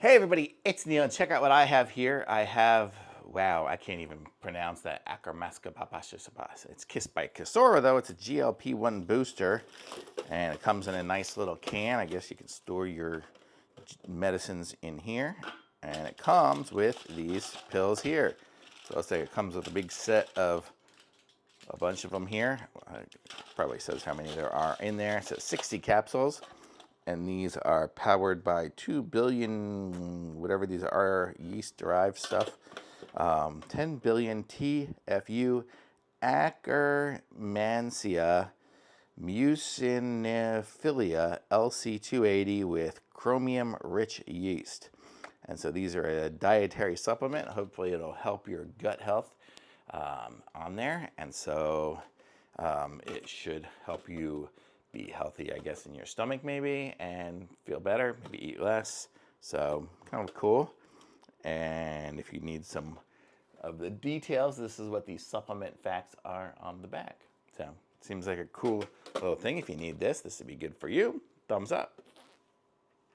Hey everybody, it's Neil, and check out what I have here. I have, wow, I can't even pronounce that. Akkermansia-Synergistic. It's Kissed by Kissora though. It's a GLP-1 booster, and it comes in a nice little can. I guess you can store your medicines in here, and it comes with these pills here. So let's say it comes with a big set of a bunch of them here. It probably says how many there are in there. It says 60 capsules. And these are powered by 2 billion, whatever these are, yeast-derived stuff. 10 billion TFU Akkermansia-Synergistic LC280 with chromium-rich yeast. And so these are a dietary supplement. Hopefully it'll help your gut health on there. And so it should help you be healthy, I guess, in your stomach maybe, and feel better, maybe eat less. So kind of cool. And if you need some of the details, this is what these supplement facts are on the back. So it seems like a cool little thing. If you need this, this would be good for you. Thumbs up.